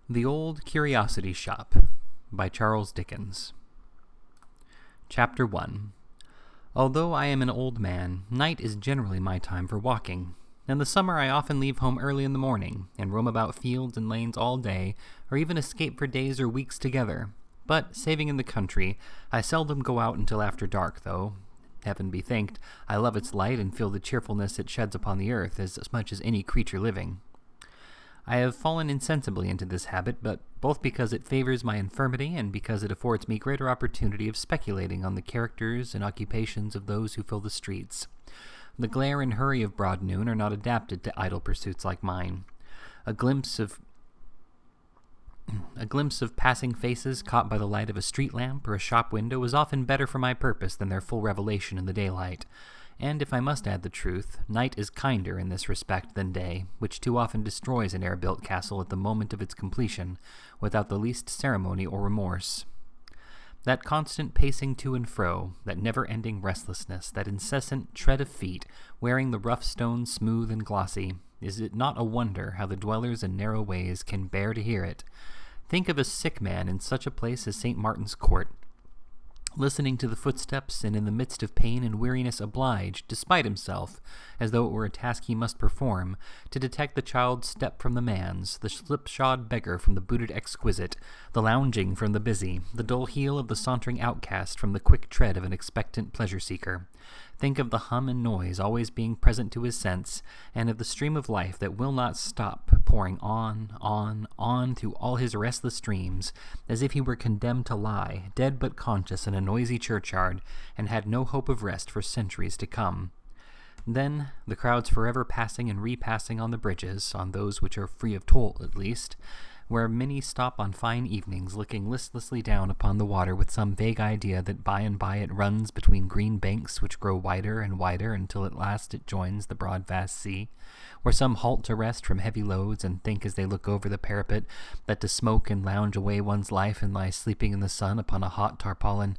The Old Curiosity Shop by Charles Dickens. Chapter 1. Although I am an old man, night is generally my time for walking. In the summer I often leave home early in the morning, and roam about fields and lanes all day, or even escape for days or weeks together. But, saving in the country, I seldom go out until after dark, though, heaven be thanked, I love its light and feel the cheerfulness it sheds upon the earth as much as any creature living. I have fallen insensibly into this habit, but both because it favors my infirmity and because it affords me greater opportunity of speculating on the characters and occupations of those who fill the streets. The glare and hurry of broad noon are not adapted to idle pursuits like mine. A glimpse of passing faces caught by the light of a street lamp or a shop window is often better for my purpose than their full revelation in the daylight. And if I must add the truth, night is kinder in this respect than day, which too often destroys an air-built castle at the moment of its completion, without the least ceremony or remorse. That constant pacing to and fro, that never-ending restlessness, that incessant tread of feet, wearing the rough stones smooth and glossy, is it not a wonder how the dwellers in narrow ways can bear to hear it? Think of a sick man in such a place as St. Martin's Court, listening to the footsteps, and in the midst of pain and weariness obliged, despite himself, as though it were a task he must perform, to detect the child's step from the man's, the slipshod beggar from the booted exquisite, the lounging from the busy, the dull heel of the sauntering outcast from the quick tread of an expectant pleasure-seeker. Think of the hum and noise always being present to his sense, and of the stream of life that will not stop, pouring on through all his restless dreams, as if he were condemned to lie, dead but conscious in a noisy churchyard, and had no hope of rest for centuries to come. Then, the crowds forever passing and repassing on the bridges, on those which are free of toll at least, where many stop on fine evenings, looking listlessly down upon the water with some vague idea that by and by it runs between green banks which grow wider and wider until at last it joins the broad vast sea, where some halt to rest from heavy loads and think as they look over the parapet that to smoke and lounge away one's life and lie sleeping in the sun upon a hot tarpaulin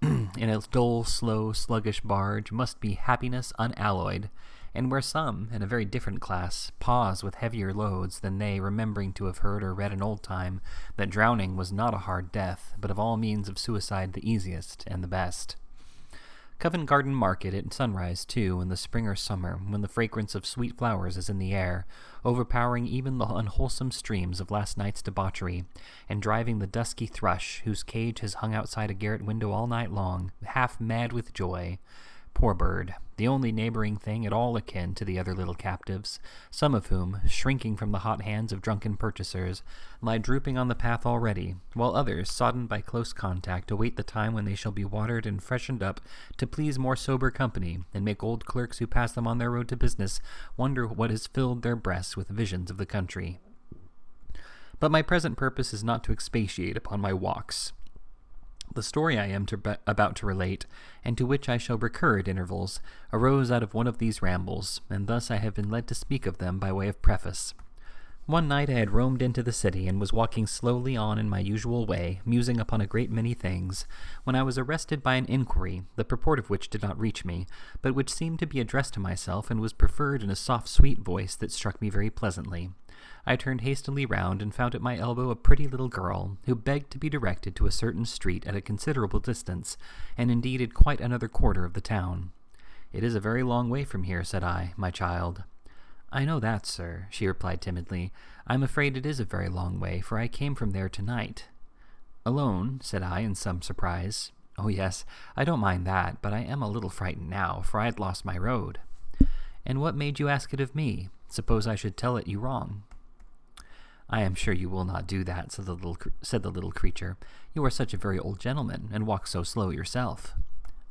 in a dull, slow, sluggish barge must be happiness unalloyed, and where some, in a very different class, pause with heavier loads than they, remembering to have heard or read in old time that drowning was not a hard death, but of all means of suicide the easiest and the best. Covent Garden Market at sunrise, too, in the spring or summer, when the fragrance of sweet flowers is in the air, overpowering even the unwholesome streams of last night's debauchery, and driving the dusky thrush, whose cage has hung outside a garret window all night long, half mad with joy. Poor bird, the only neighboring thing at all akin to the other little captives, some of whom, shrinking from the hot hands of drunken purchasers, lie drooping on the path already, while others, sodden by close contact, await the time when they shall be watered and freshened up to please more sober company, and make old clerks who pass them on their road to business wonder what has filled their breasts with visions of the country. But my present purpose is not to expatiate upon my walks. The story I am about to relate, and to which I shall recur at intervals, arose out of one of these rambles, and thus I have been led to speak of them by way of preface. One night I had roamed into the city, and was walking slowly on in my usual way, musing upon a great many things, when I was arrested by an inquiry, the purport of which did not reach me, but which seemed to be addressed to myself, and was preferred in a soft, sweet voice that struck me very pleasantly. I turned hastily round, and found at my elbow a pretty little girl, who begged to be directed to a certain street at a considerable distance, and indeed at quite another quarter of the town. "It is a very long way from here," said I, "my child." "I know that, sir," she replied timidly. "I'm afraid it is a very long way, for I came from there tonight." "Alone?" said I, in some surprise. "Oh, yes, I don't mind that, but I am a little frightened now, for I had lost my road." "And what made you ask it of me? Suppose I should tell it you wrong?" "I am sure you will not do that," said the little creature. "You are such a very old gentleman, and walk so slow yourself."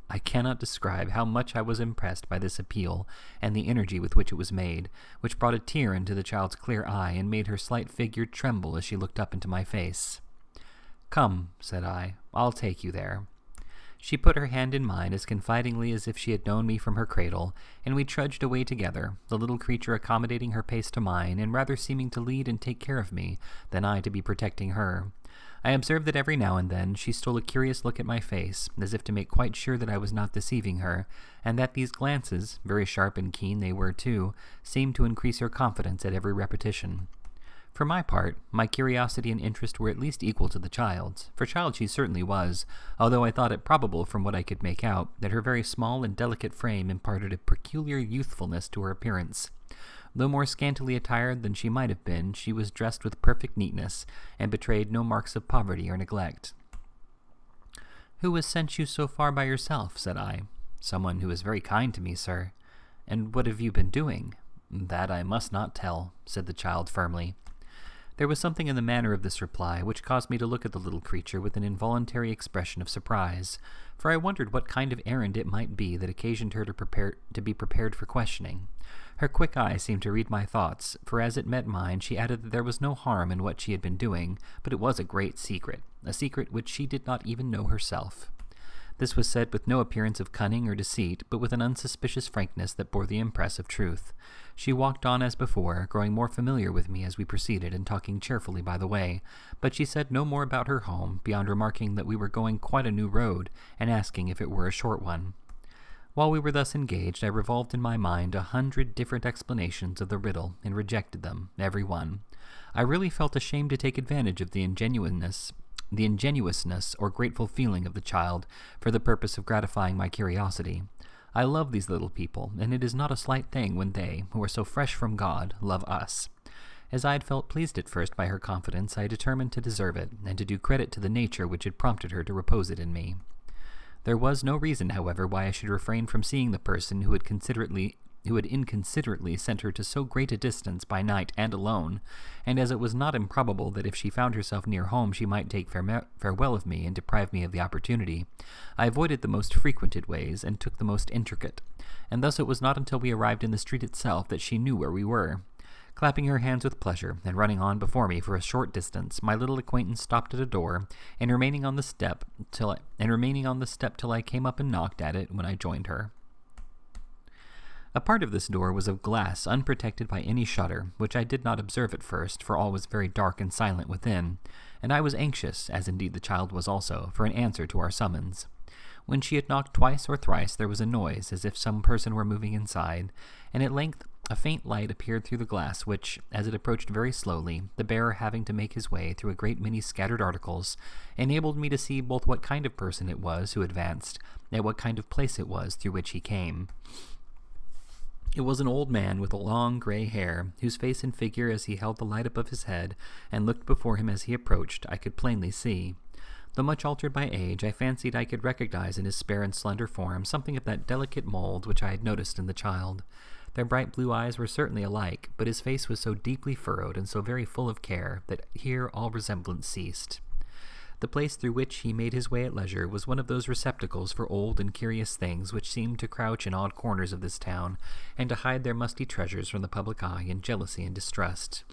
I cannot describe how much I was impressed by this appeal, and the energy with which it was made, which brought a tear into the child's clear eye, and made her slight figure tremble as she looked up into my face. "Come," said I, "I'll take you there." She put her hand in mine as confidingly as if she had known me from her cradle, and we trudged away together, the little creature accommodating her pace to mine, and rather seeming to lead and take care of me, than I to be protecting her. I observed that every now and then she stole a curious look at my face, as if to make quite sure that I was not deceiving her, and that these glances, very sharp and keen they were too, seemed to increase her confidence at every repetition. For my part, my curiosity and interest were at least equal to the child's, for child she certainly was, although I thought it probable from what I could make out that her very small and delicate frame imparted a peculiar youthfulness to her appearance. Though more scantily attired than she might have been, she was dressed with perfect neatness, and betrayed no marks of poverty or neglect. "Who has sent you so far by yourself?" said I. "Someone who is very kind to me, sir." "And what have you been doing?" "That I must not tell," said the child firmly. There was something in the manner of this reply which caused me to look at the little creature with an involuntary expression of surprise, for I wondered what kind of errand it might be that occasioned her to be prepared for questioning. Her quick eye seemed to read my thoughts, for as it met mine she added that there was no harm in what she had been doing, but it was a great secret, a secret which she did not even know herself. This was said with no appearance of cunning or deceit, but with an unsuspicious frankness that bore the impress of truth. She walked on as before, growing more familiar with me as we proceeded, and talking cheerfully by the way, but she said no more about her home, beyond remarking that we were going quite a new road, and asking if it were a short one. While we were thus engaged, I revolved in my mind 100 different explanations of the riddle, and rejected them, every one. I really felt ashamed to take advantage of the ingenuousness or grateful feeling of the child for the purpose of gratifying my curiosity. I love these little people, and it is not a slight thing when they, who are so fresh from God, love us. As I had felt pleased at first by her confidence, I determined to deserve it, and to do credit to the nature which had prompted her to repose it in me. There was no reason, however, why I should refrain from seeing the person who had inconsiderately sent her to so great a distance by night and alone, and as it was not improbable that if she found herself near home she might take farewell of me and deprive me of the opportunity, I avoided the most frequented ways and took the most intricate, and thus it was not until we arrived in the street itself that she knew where we were. Clapping her hands with pleasure, and running on before me for a short distance, my little acquaintance stopped at a door, and remaining on the step till I came up and knocked at it, when I joined her. A part of this door was of glass, unprotected by any shutter, which I did not observe at first, for all was very dark and silent within, and I was anxious, as indeed the child was also, for an answer to our summons. When she had knocked twice or thrice, there was a noise, as if some person were moving inside, and at length a faint light appeared through the glass, which, as it approached very slowly, the bearer having to make his way through a great many scattered articles, enabled me to see both what kind of person it was who advanced, and what kind of place it was through which he came. It was an old man with long grey hair, whose face and figure, as he held the light above his head, and looked before him as he approached, I could plainly see. Though much altered by age, I fancied I could recognize in his spare and slender form something of that delicate mold which I had noticed in the child. Their bright blue eyes were certainly alike, but his face was so deeply furrowed and so very full of care that here all resemblance ceased. The place through which he made his way at leisure was one of those receptacles for old and curious things which seemed to crouch in odd corners of this town, and to hide their musty treasures from the public eye in jealousy and distrust.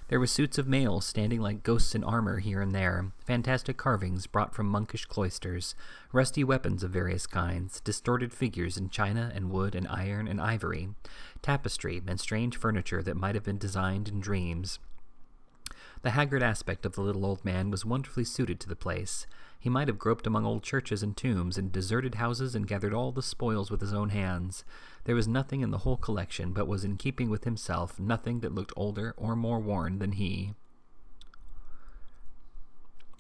There were suits of mail standing like ghosts in armor here and there, fantastic carvings brought from monkish cloisters, rusty weapons of various kinds, distorted figures in china and wood and iron and ivory, tapestry and strange furniture that might have been designed in dreams. The haggard aspect of the little old man was wonderfully suited to the place. He might have groped among old churches and tombs and deserted houses and gathered all the spoils with his own hands. There was nothing in the whole collection but was in keeping with himself, nothing that looked older or more worn than he.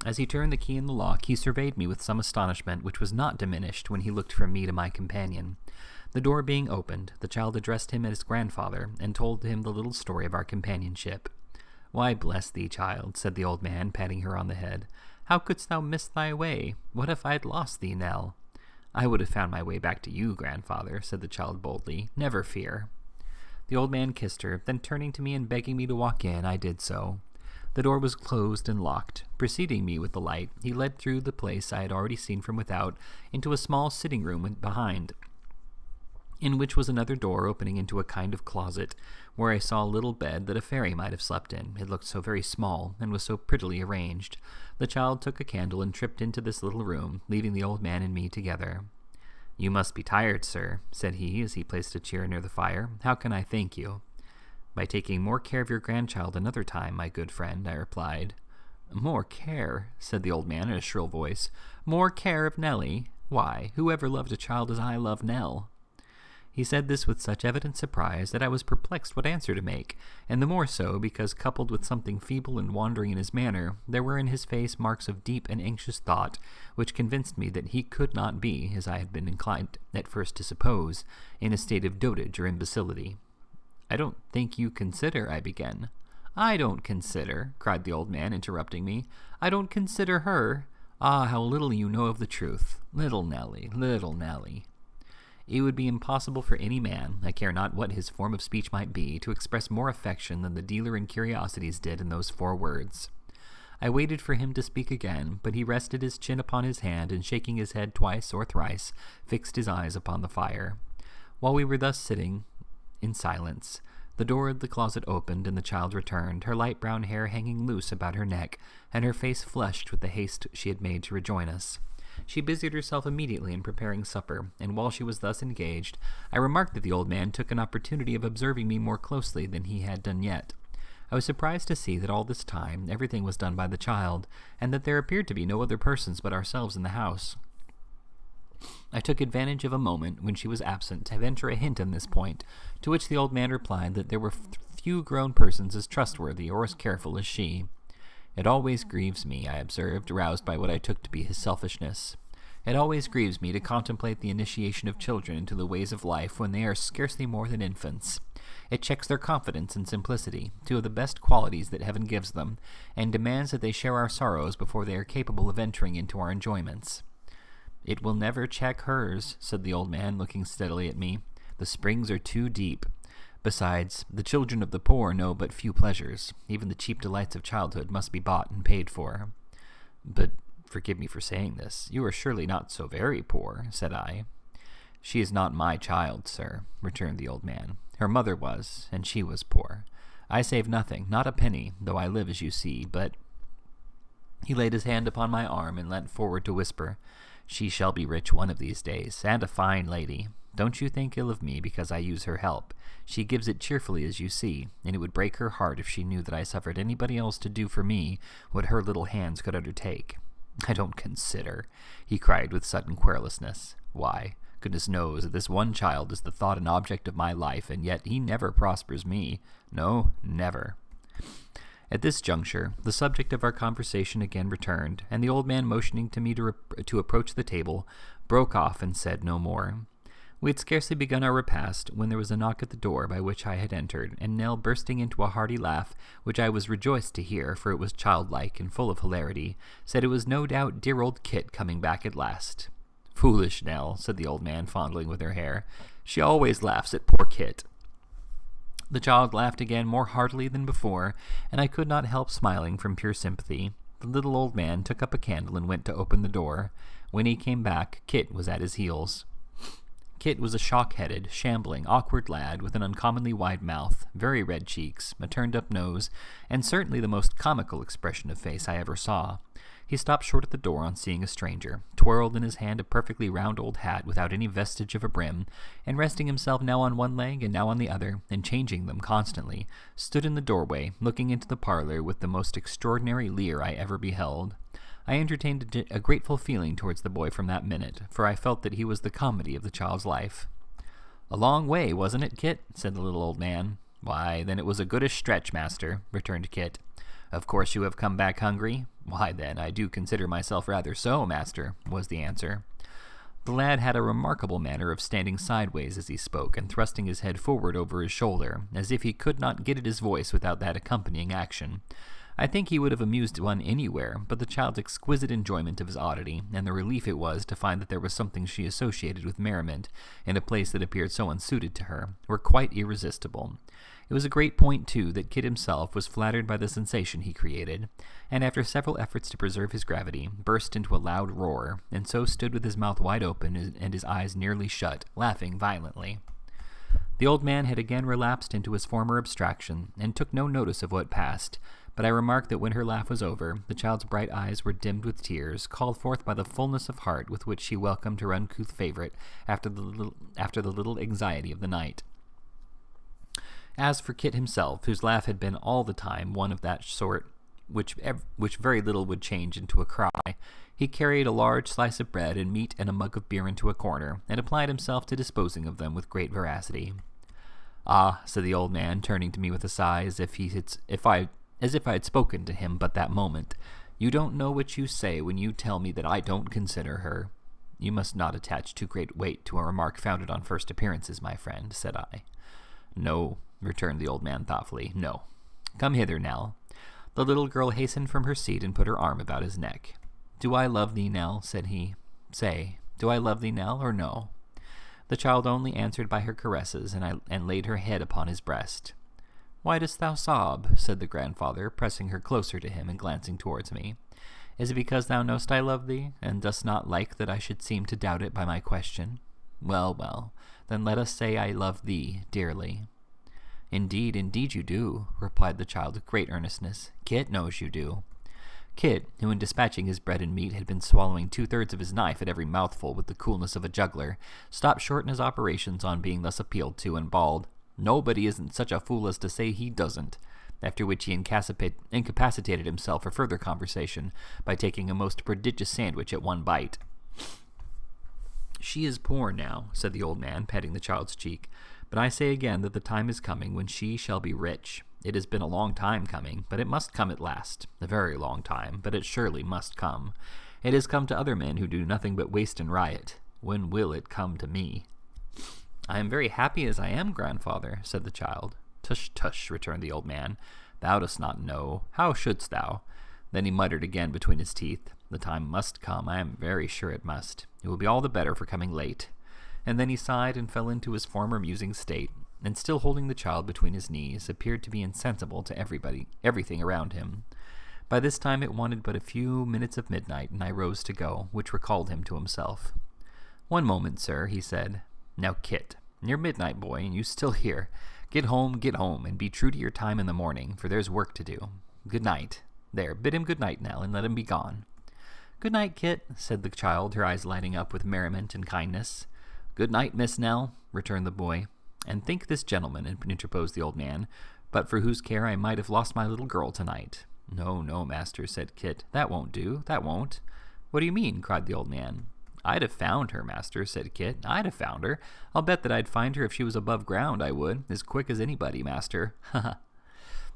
As he turned the key in the lock, he surveyed me with some astonishment, which was not diminished when he looked from me to my companion. The door being opened, the child addressed him as grandfather, and told him the little story of our companionship. "Why, bless thee, child," said the old man, patting her on the head. "How couldst thou miss thy way? What if I had lost thee, Nell?" "I would have found my way back to you, grandfather," said the child boldly. "Never fear." The old man kissed her, then turning to me and begging me to walk in, I did so. The door was closed and locked. Preceding me with the light, he led through the place I had already seen from without into a small sitting room behind, in which was another door opening into a kind of closet, where I saw a little bed that a fairy might have slept in. It looked so very small, and was so prettily arranged. The child took a candle and tripped into this little room, leaving the old man and me together. "You must be tired, sir," said he, as he placed a chair near the fire. "How can I thank you?" "By taking more care of your grandchild another time, my good friend," I replied. "More care," said the old man in a shrill voice. "More care of Nellie? Why, who ever loved a child as I love Nell?" He said this with such evident surprise that I was perplexed what answer to make, and the more so because, coupled with something feeble and wandering in his manner, there were in his face marks of deep and anxious thought, which convinced me that he could not be, as I had been inclined at first to suppose, in a state of dotage or imbecility. "I don't think you consider," I began. "I don't consider," cried the old man, interrupting me. "I don't consider her. Ah, how little you know of the truth. Little Nellie, little Nellie." It would be impossible for any man, I care not what his form of speech might be, to express more affection than the dealer in curiosities did in those 4 words. I waited for him to speak again, but he rested his chin upon his hand, and shaking his head twice or thrice, fixed his eyes upon the fire. While we were thus sitting in silence, the door of the closet opened, and the child returned, her light brown hair hanging loose about her neck, and her face flushed with the haste she had made to rejoin us. She busied herself immediately in preparing supper, and while she was thus engaged, I remarked that the old man took an opportunity of observing me more closely than he had done yet. I was surprised to see that all this time everything was done by the child, and that there appeared to be no other persons but ourselves in the house. I took advantage of a moment when she was absent to venture a hint on this point, to which the old man replied that there were few grown persons as trustworthy or as careful as she. "It always grieves me," I observed, roused by what I took to be his selfishness. "It always grieves me to contemplate the initiation of children into the ways of life when they are scarcely more than infants. It checks their confidence and simplicity, 2 of the best qualities that heaven gives them, and demands that they share our sorrows before they are capable of entering into our enjoyments." "It will never check hers," said the old man, looking steadily at me. "The springs are too deep. Besides, the children of the poor know but few pleasures. Even the cheap delights of childhood must be bought and paid for." "But, forgive me for saying this, you are surely not so very poor," said I. "She is not my child, sir," returned the old man. "Her mother was, and she was poor. I save nothing, not a penny, though I live as you see, but—" He laid his hand upon my arm and leant forward to whisper, "She shall be rich one of these days, and a fine lady. Don't you think ill of me because I use her help. She gives it cheerfully, as you see, and it would break her heart if she knew that I suffered anybody else to do for me what her little hands could undertake." "I don't consider," he cried with sudden querulousness. "Why, goodness knows that this one child is the thought and object of my life, and yet he never prospers me. No, never." At this juncture, the subject of our conversation again returned, and the old man, motioning to me to approach the table, broke off and said no more. We had scarcely begun our repast when there was a knock at the door by which I had entered, and Nell, bursting into a hearty laugh, which I was rejoiced to hear, for it was childlike and full of hilarity, said it was no doubt dear old Kit coming back at last. "Foolish Nell," said the old man, fondling with her hair. "She always laughs at poor Kit." The child laughed again more heartily than before, and I could not help smiling from pure sympathy. The little old man took up a candle and went to open the door. When he came back, Kit was at his heels. Kit was a shock-headed, shambling, awkward lad with an uncommonly wide mouth, very red cheeks, a turned-up nose, and certainly the most comical expression of face I ever saw. He stopped short at the door on seeing a stranger, twirled in his hand a perfectly round old hat without any vestige of a brim, and resting himself now on one leg and now on the other, and changing them constantly, stood in the doorway, looking into the parlor with the most extraordinary leer I ever beheld. I entertained a grateful feeling towards the boy from that minute, for I felt that he was the comedy of the child's life. "A long way, wasn't it, Kit?" said the little old man. "Why, then it was a goodish stretch, master," returned Kit. "Of course you have come back hungry?" "Why, then, I do consider myself rather so, master," was the answer. The lad had a remarkable manner of standing sideways as he spoke, and thrusting his head forward over his shoulder, as if he could not get at his voice without that accompanying action. I think he would have amused one anywhere, but the child's exquisite enjoyment of his oddity, and the relief it was to find that there was something she associated with merriment, in a place that appeared so unsuited to her, were quite irresistible. It was a great point, too, that Kit himself was flattered by the sensation he created, and after several efforts to preserve his gravity, burst into a loud roar, and so stood with his mouth wide open and his eyes nearly shut, laughing violently. The old man had again relapsed into his former abstraction, and took no notice of what passed, but I remarked that when her laugh was over, the child's bright eyes were dimmed with tears, called forth by the fullness of heart with which she welcomed her uncouth favorite after the little anxiety of the night. As for Kit himself, whose laugh had been all the time one of that sort which very little would change into a cry, he carried a large slice of bread and meat and a mug of beer into a corner, and applied himself to disposing of them with great veracity. "Ah," said the old man, turning to me with a sigh, as if I had spoken to him but that moment, "you don't know what you say when you tell me that I don't consider her." "You must not attach too great weight to a remark founded on first appearances, my friend," said I. "No," returned the old man thoughtfully, "no. Come hither, Nell." The little girl hastened from her seat and put her arm about his neck. "Do I love thee, Nell?" said he. "Say, do I love thee, Nell, or no?" The child only answered by her caresses, and laid her head upon his breast. "Why dost thou sob?" said the grandfather, pressing her closer to him and glancing towards me. "Is it because thou knowst I love thee, and dost not like that I should seem to doubt it by my question? Well, well, then let us say I love thee dearly." "Indeed, indeed you do," replied the child with great earnestness. "Kit knows you do." Kit, who in dispatching his bread and meat had been swallowing 2/3 of his knife at every mouthful with the coolness of a juggler, stopped short in his operations on being thus appealed to, and bawled, "Nobody isn't such a fool as to say he doesn't," after which he incapacitated himself for further conversation by taking a most prodigious sandwich at one bite. "She is poor now," said the old man, patting the child's cheek, "but I say again that the time is coming when she shall be rich. It has been a long time coming, but it must come at last. A very long time, but it surely must come. It has come to other men who do nothing but waste and riot. When will it come to me?" "I am very happy as I am, grandfather," said the child. "Tush, tush," returned the old man. "Thou dost not know. How shouldst thou?" Then he muttered again between his teeth, "The time must come. I am very sure it must. It will be all the better for coming late." And then he sighed and fell into his former musing state, and still holding the child between his knees, appeared to be insensible to everything around him. By this time it wanted but a few minutes of midnight, and I rose to go, which recalled him to himself. "One moment, sir," he said. "Now, Kit, you're midnight boy, and you still here. Get home, and be true to your time in the morning, for there's work to do. Good night. There, bid him good night, Nell, and let him be gone." "Good night, Kit," said the child, her eyes lighting up with merriment and kindness. "Good night, Miss Nell," returned the boy. "And think this gentleman," interposed the old man, "but for whose care I might have lost my little girl tonight." "No, no, master," said Kit. "That won't do, that won't." "What do you mean?" cried the old man. "I'd have found her, master," said Kit. "I'd have found her. I'll bet that I'd find her if she was above ground, I would, as quick as anybody, master. Ha ha."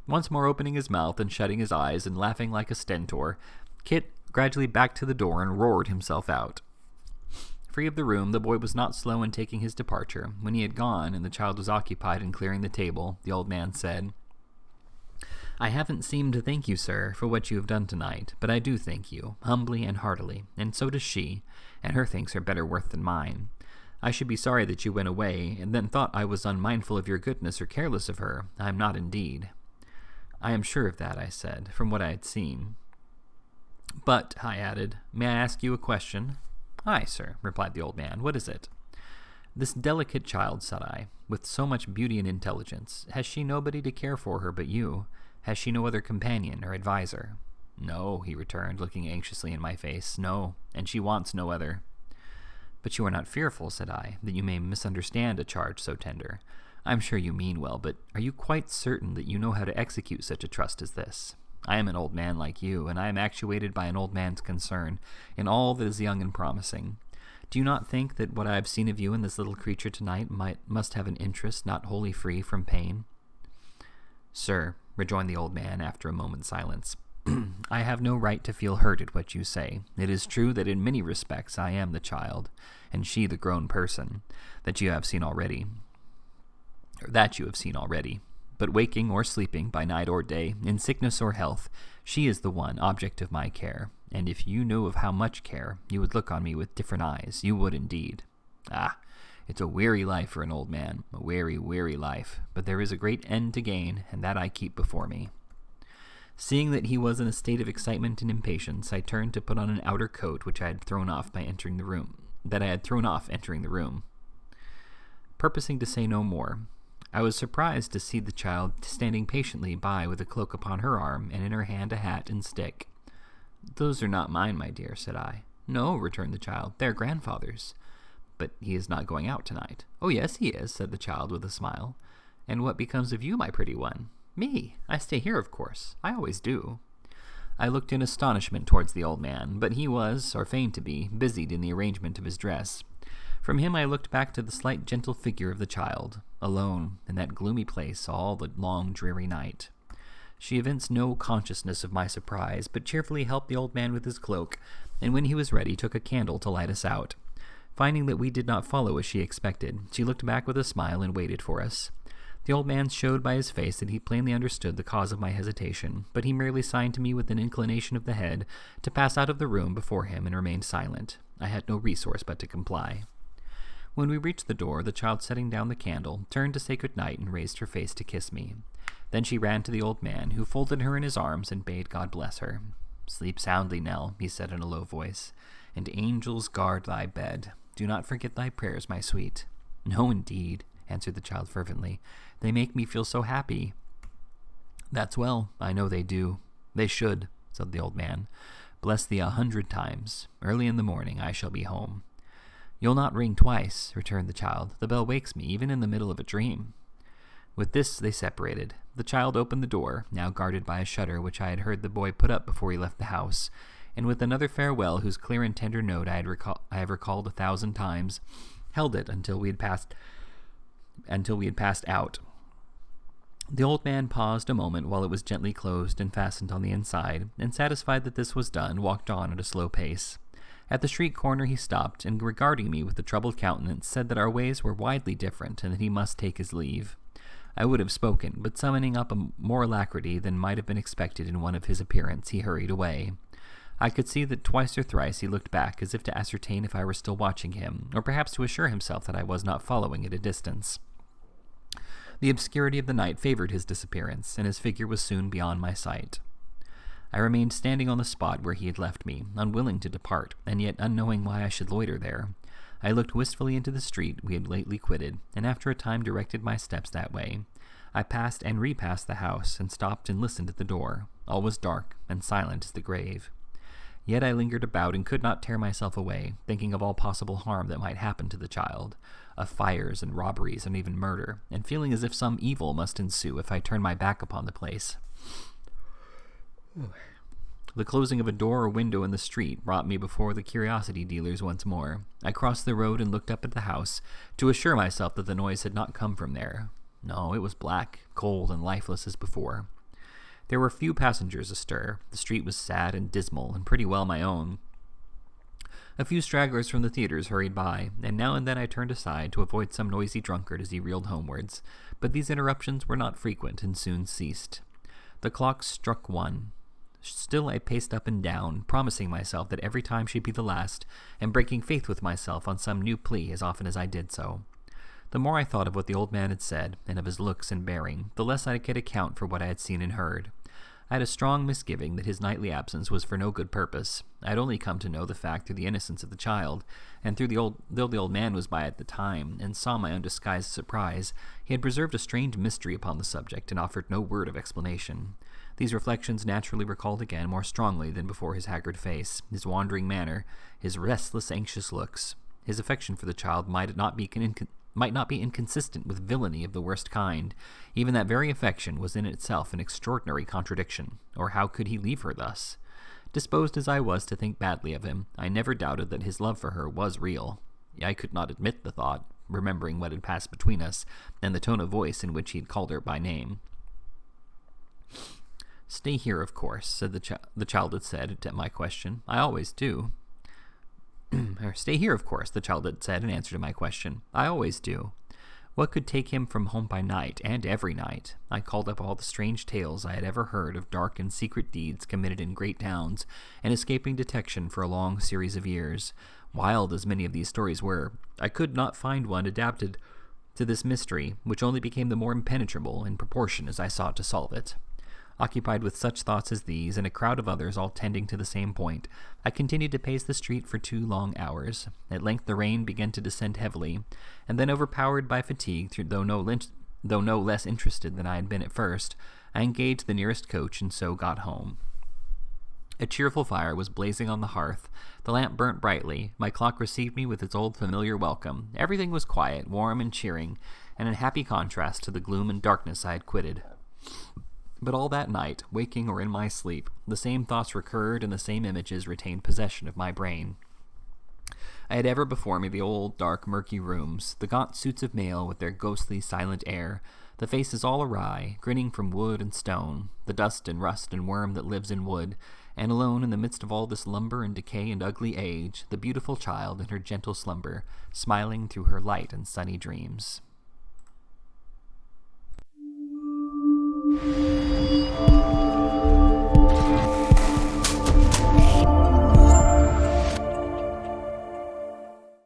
Once more opening his mouth and shutting his eyes and laughing like a stentor, Kit gradually backed to the door and roared himself out. Free of the room, the boy was not slow in taking his departure. When he had gone, and the child was occupied in clearing the table, the old man said, "I haven't seemed to thank you, sir, for what you have done tonight, but I do thank you, humbly and heartily, and so does she, and her thanks are better worth than mine. I should be sorry that you went away, and then thought I was unmindful of your goodness or careless of her. I am not indeed." "I am sure of that," I said, from what I had seen. "But," I added, "may I ask you a question?" "Aye, sir," replied the old man. "What is it?" "This delicate child," said I, "with so much beauty and intelligence, has she nobody to care for her but you? Has she no other companion or adviser?" "No," he returned, looking anxiously in my face. "No, and she wants no other." "But you are not fearful," said I, "that you may misunderstand a charge so tender? I'm sure you mean well, but are you quite certain that you know how to execute such a trust as this? I am an old man like you, and I am actuated by an old man's concern in all that is young and promising. Do you not think that what I have seen of you in this little creature tonight must have an interest not wholly free from pain?" "Sir," rejoined the old man after a moment's silence, "I have no right to feel hurt at what you say. It is true that in many respects I am the child, and she the grown person, that you have seen already. But waking or sleeping, by night or day, in sickness or health, she is the one object of my care, and if you knew of how much care, you would look on me with different eyes. You would indeed. Ah, it's a weary life for an old man, a weary, weary life, but there is a great end to gain, and that I keep before me." Seeing that he was in a state of excitement and impatience, I turned to put on an outer coat which I had thrown off entering the room. Purposing to say no more, I was surprised to see the child standing patiently by with a cloak upon her arm, and in her hand a hat and stick. "Those are not mine, my dear," said I. "No," returned the child, "they're grandfather's." "But he is not going out tonight." "Oh, yes, he is," said the child with a smile. "And what becomes of you, my pretty one?" "Me? I stay here, of course. I always do." I looked in astonishment towards the old man, but he was, or feigned to be, busied in the arrangement of his dress. From him I looked back to the slight gentle figure of the child, alone in that gloomy place all the long dreary night. She evinced no consciousness of my surprise, but cheerfully helped the old man with his cloak, and when he was ready took a candle to light us out. Finding that we did not follow as she expected, she looked back with a smile and waited for us. The old man showed by his face that he plainly understood the cause of my hesitation, but he merely signed to me with an inclination of the head to pass out of the room before him and remained silent. I had no resource but to comply. When we reached the door, the child, setting down the candle, turned to say good night and raised her face to kiss me. Then she ran to the old man, who folded her in his arms and bade God bless her. "Sleep soundly, Nell," he said in a low voice, "and angels guard thy bed. Do not forget thy prayers, my sweet." "No, indeed," answered the child fervently. "They make me feel so happy." "That's well, I know they do. They should," said the old man. "Bless thee 100 times. Early in the morning I shall be home." "You'll not ring twice," returned the child. "The bell wakes me, even in the middle of a dream." With this they separated. The child opened the door, now guarded by a shutter which I had heard the boy put up before he left the house, and with another farewell whose clear and tender note I have recalled 1,000 times, held it until we had passed out. The old man paused a moment while it was gently closed and fastened on the inside, and satisfied that this was done, walked on at a slow pace. At the street corner he stopped, and regarding me with a troubled countenance, said that our ways were widely different, and that he must take his leave. I would have spoken, but summoning up more alacrity than might have been expected in one of his appearance, he hurried away. I could see that twice or thrice he looked back, as if to ascertain if I were still watching him, or perhaps to assure himself that I was not following at a distance. The obscurity of the night favored his disappearance, and his figure was soon beyond my sight. I remained standing on the spot where he had left me, unwilling to depart, and yet unknowing why I should loiter there. I looked wistfully into the street we had lately quitted, and after a time directed my steps that way. I passed and repassed the house, and stopped and listened at the door. All was dark, and silent as the grave. Yet I lingered about and could not tear myself away, thinking of all possible harm that might happen to the child, of fires and robberies and even murder, and feeling as if some evil must ensue if I turned my back upon the place. The closing of a door or window in the street brought me before the curiosity dealers once more. I crossed the road and looked up at the house, to assure myself that the noise had not come from there. No, it was black, cold, and lifeless as before. There were few passengers astir. The street was sad and dismal, and pretty well my own. A few stragglers from the theaters hurried by, and now and then I turned aside to avoid some noisy drunkard as he reeled homewards, but these interruptions were not frequent and soon ceased. The clock struck 1. Still I paced up and down, promising myself that every time should be the last, and breaking faith with myself on some new plea as often as I did so. The more I thought of what the old man had said, and of his looks and bearing, the less I could account for what I had seen and heard. I had a strong misgiving that his nightly absence was for no good purpose. I had only come to know the fact through the innocence of the child, and though the old man was by at the time, and saw my undisguised surprise, he had preserved a strange mystery upon the subject, and offered no word of explanation. These reflections naturally recalled again more strongly than before his haggard face, his wandering manner, his restless, anxious looks. His affection for the child might not be inconsistent with villainy of the worst kind. Even that very affection was in itself an extraordinary contradiction. Or how could he leave her thus? Disposed as I was to think badly of him, I never doubted that his love for her was real. I could not admit the thought, remembering what had passed between us, and the tone of voice in which he had called her by name. "Stay here, of course," said the child had said at my question. "I always do." "Stay here, of course," the child had said in answer to my question. "I always do." What could take him from home by night, and every night? I called up all the strange tales I had ever heard of dark and secret deeds committed in great towns, and escaping detection for a long series of years. Wild as many of these stories were, I could not find one adapted to this mystery, which only became the more impenetrable in proportion as I sought to solve it. Occupied with such thoughts as these, and a crowd of others all tending to the same point, I continued to pace the street for 2 long hours. At length the rain began to descend heavily, and then, overpowered by fatigue, though no less interested than I had been at first, I engaged the nearest coach and so got home. A cheerful fire was blazing on the hearth. The lamp burnt brightly. My clock received me with its old familiar welcome. Everything was quiet, warm, and cheering, and in happy contrast to the gloom and darkness I had quitted. But all that night, waking or in my sleep, the same thoughts recurred and the same images retained possession of my brain. I had ever before me the old, dark, murky rooms, the gaunt suits of mail with their ghostly, silent air, the faces all awry, grinning from wood and stone, the dust and rust and worm that lives in wood, and alone in the midst of all this lumber and decay and ugly age, the beautiful child in her gentle slumber, smiling through her light and sunny dreams.